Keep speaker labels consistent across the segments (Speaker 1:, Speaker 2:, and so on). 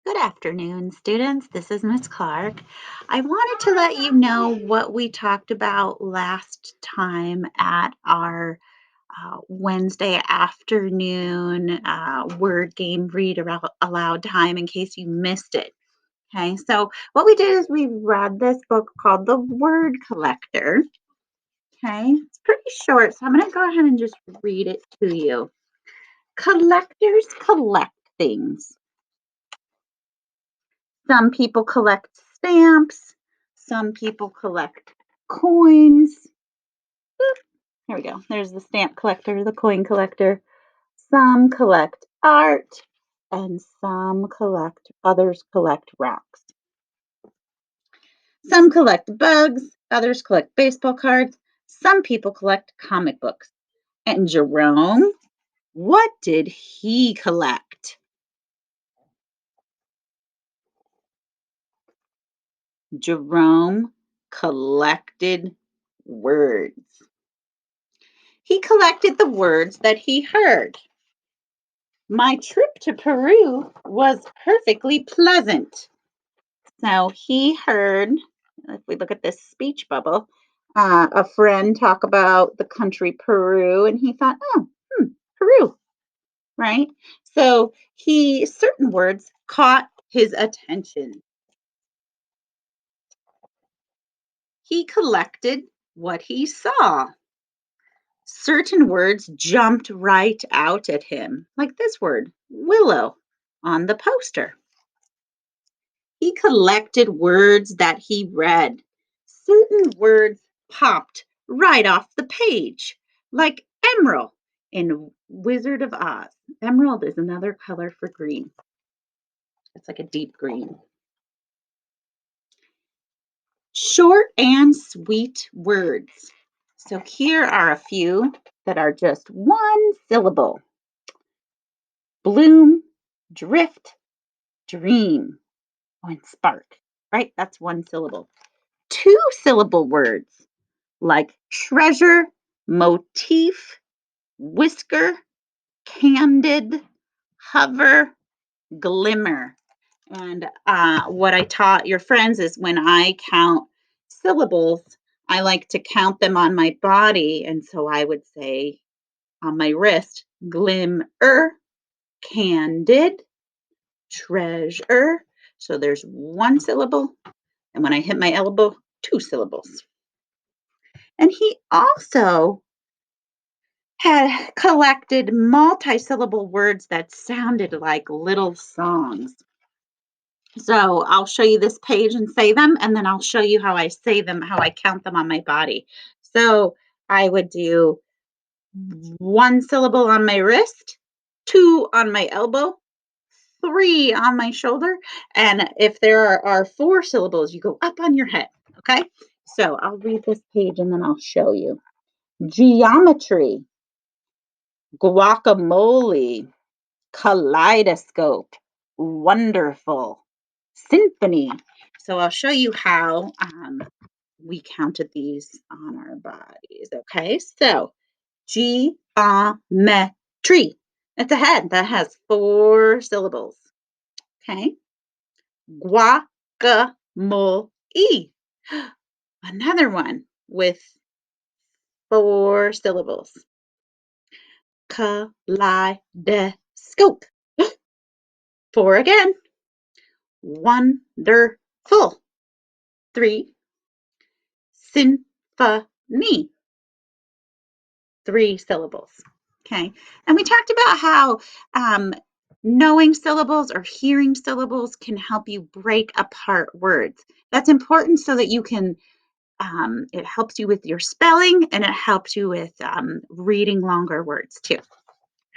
Speaker 1: Good afternoon, students. This is Miss Clark. I wanted to let you know what we talked about last time at our Wednesday afternoon word game aloud time in case you missed it. Okay, so what we did is we read this book called The Word Collector. Okay, it's pretty short, so I'm going to go ahead and just read it to you. Collectors collect things. Some people collect stamps. Some people collect coins. Boop. Here we go. There's the stamp collector, the coin collector. Some collect art, and others collect rocks. Some collect bugs, others collect baseball cards. Some people collect comic books. And Jerome, what did he collect? Jerome collected words. He collected the words that he heard. My trip to Peru was perfectly pleasant. So he heard, if we look at this speech bubble, a friend talk about the country Peru, and he thought, Peru, right? So certain words caught his attention. He collected what he saw. Certain words jumped right out at him, like this word, willow, on the poster. He collected words that he read. Certain words popped right off the page, like emerald in Wizard of Oz. Emerald is another color for green. It's like a deep green. Short and sweet words. So here are a few that are just one syllable. Bloom, drift, dream, and spark, right? That's one syllable. Two-syllable words like treasure, motif, whisker, candid, hover, glimmer. And what I taught your friends is when I count syllables, I like to count them on my body. And so I would say on my wrist, glimmer, candid, treasure. So there's one syllable. And when I hit my elbow, two syllables. And he also had collected multi-syllable words that sounded like little songs. So I'll show you this page and say them, and then I'll show you how I say them, how I count them on my body. So I would do one syllable on my wrist, two on my elbow, three on my shoulder, and if there are four syllables, you go up on your head, okay? So I'll read this page and then I'll show you. Geometry, guacamole, kaleidoscope, wonderful, symphony. So I'll show you how we counted these on our bodies. Okay, so geometry. It's a head that has four syllables. Okay, guacamole. Another one with four syllables. Kaleidoscope. Four again. Wonderful. Three. Symphony. Three syllables. Okay. And we talked about how knowing syllables or hearing syllables can help you break apart words. That's important so that you can, it helps you with your spelling and it helps you with reading longer words too.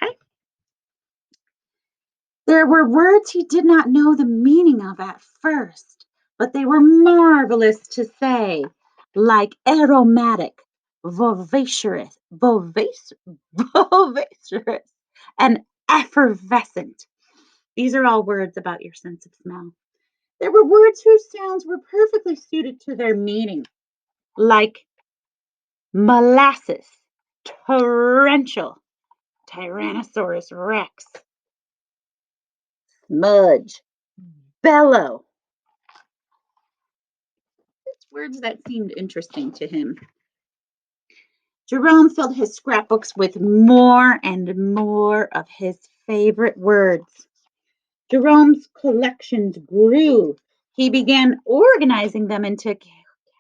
Speaker 1: Okay. There were words he did not know the meaning of at first, but they were marvelous to say, like aromatic, vivacious, and effervescent. These are all words about your sense of smell. There were words whose sounds were perfectly suited to their meaning, like molasses, torrential, Tyrannosaurus rex, smudge, bellow. It's words that seemed interesting to him. Jerome filled his scrapbooks with more and more of his favorite words. Jerome's collections grew. He began organizing them into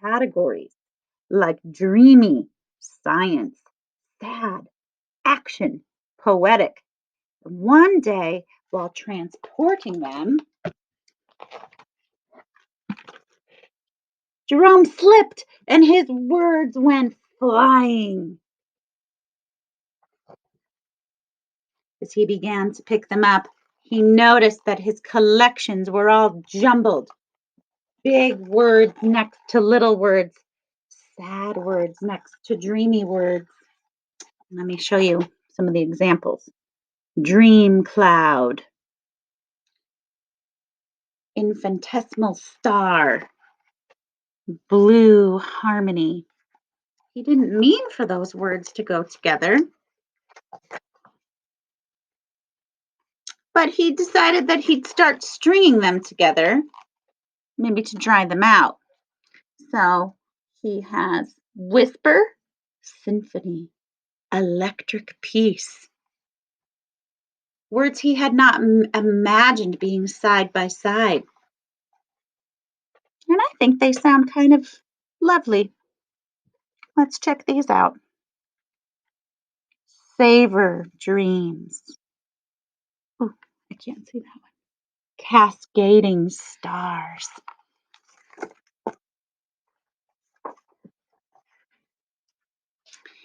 Speaker 1: categories like dreamy, science, sad, action, poetic. One day, while transporting them, Jerome slipped and his words went flying. As he began to pick them up, he noticed that his collections were all jumbled. Big words next to little words, sad words next to dreamy words. Let me show you some of the examples. Dream cloud, infinitesimal star, blue harmony. He didn't mean for those words to go together, but he decided that he'd start stringing them together, maybe to dry them out. So he has whisper, symphony, electric peace. Words he had not imagined being side by side. And I think they sound kind of lovely. Let's check these out. Savor dreams. Oh, I can't see that one. Cascading stars.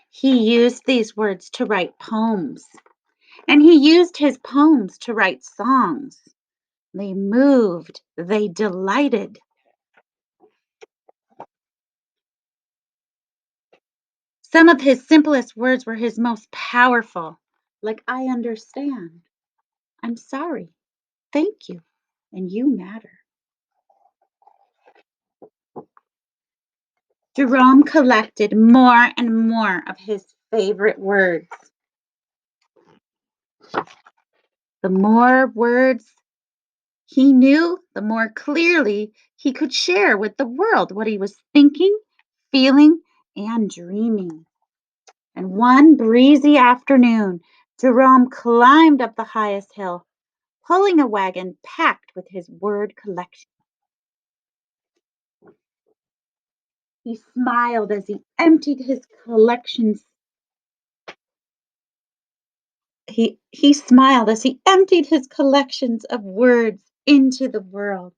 Speaker 1: He used these words to write poems, and he used his poems to write songs. They moved, they delighted. Some of his simplest words were his most powerful, like I understand, I'm sorry, thank you, and you matter. Jerome collected more and more of his favorite words. The more words he knew, the more clearly he could share with the world what he was thinking, feeling, and dreaming. And one breezy afternoon, Jerome climbed up the highest hill, pulling a wagon packed with his word collection. He smiled as he emptied his collections. He smiled as he emptied his collections of words into the world.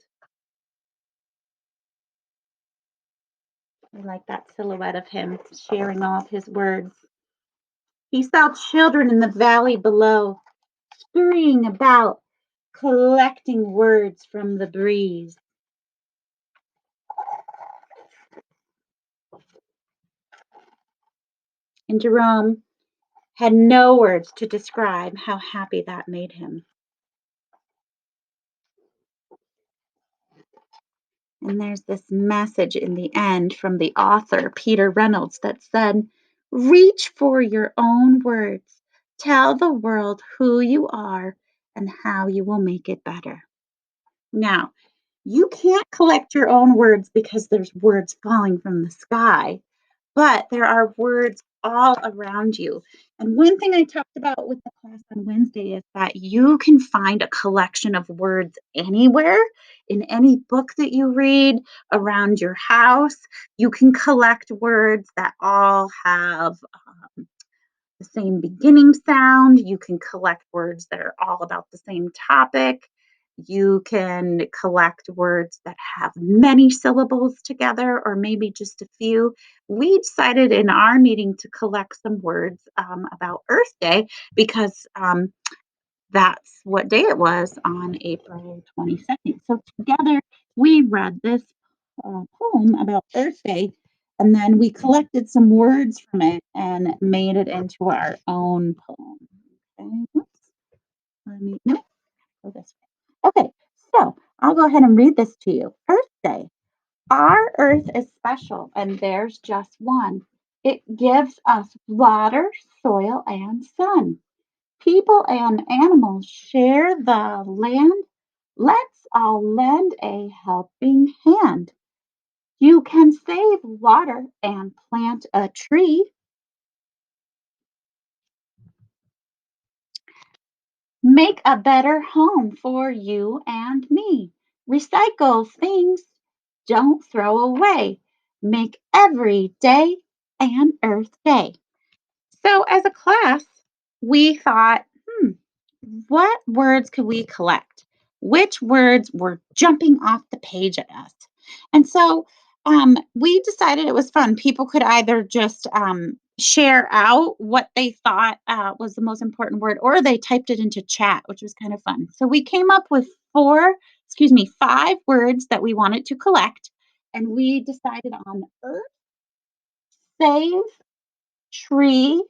Speaker 1: I like that silhouette of him sharing all of his words. He saw children in the valley below, scurrying about, collecting words from the breeze. And Jerome had no words to describe how happy that made him. And there's this message in the end from the author, Peter Reynolds, that said, reach for your own words. Tell the world who you are and how you will make it better. Now, you can't collect your own words because there's words falling from the sky, but there are words all around you. And one thing I talked about with the class on Wednesday is that you can find a collection of words anywhere, in any book that you read, around your house. You can collect words that all have the same beginning sound. You can collect words that are all about the same topic. You can collect words that have many syllables together or maybe just a few. We decided in our meeting to collect some words about Earth Day because that's what day it was on April 22nd. So together we read this poem about Earth Day, and then we collected some words from it and made it into our own poem. Okay, whoops. Let me no, go this way. Okay, so I'll go ahead and read this to you. Earth Day. Our Earth is special, and there's just one. It gives us water, soil, and sun. People and animals share the land. Let's all lend a helping hand. You can save water and plant a tree. Make a better home for you and me. Recycle things, don't throw away. Make every day an Earth Day. So, as a class, we thought, what words could we collect? Which words were jumping off the page at us? And so we decided it was fun. People could either just share out what they thought was the most important word, or they typed it into chat, which was kind of fun. So we came up with five words that we wanted to collect. And we decided on earth, save, tree,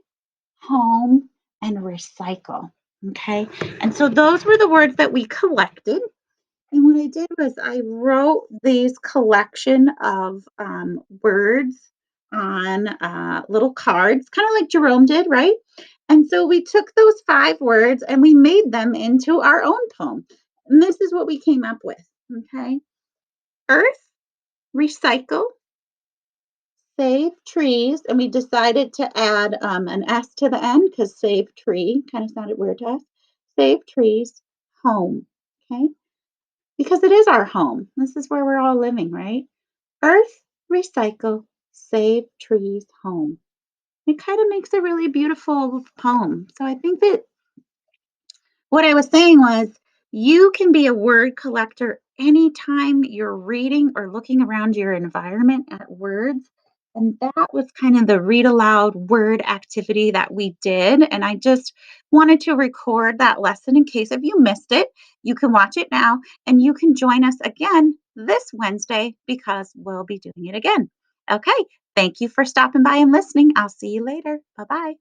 Speaker 1: home, and recycle. Okay. And so those were the words that we collected. And what I did was I wrote these collection of words on little cards, kind of like Jerome did, right? And so we took those five words and we made them into our own poem. And this is what we came up with. Okay. Earth, recycle, save trees, and we decided to add an S to the end because save tree kind of sounded weird to us. Save trees, home, okay? Because it is our home. This is where we're all living, right? Earth, recycle, save trees, home. It kind of makes a really beautiful poem. So I think that what I was saying was, you can be a word collector anytime you're reading or looking around your environment at words. And that was kind of the read aloud word activity that we did. And I just wanted to record that lesson in case if you missed it, you can watch it now and you can join us again this Wednesday because we'll be doing it again. Okay. Thank you for stopping by and listening. I'll see you later. Bye bye.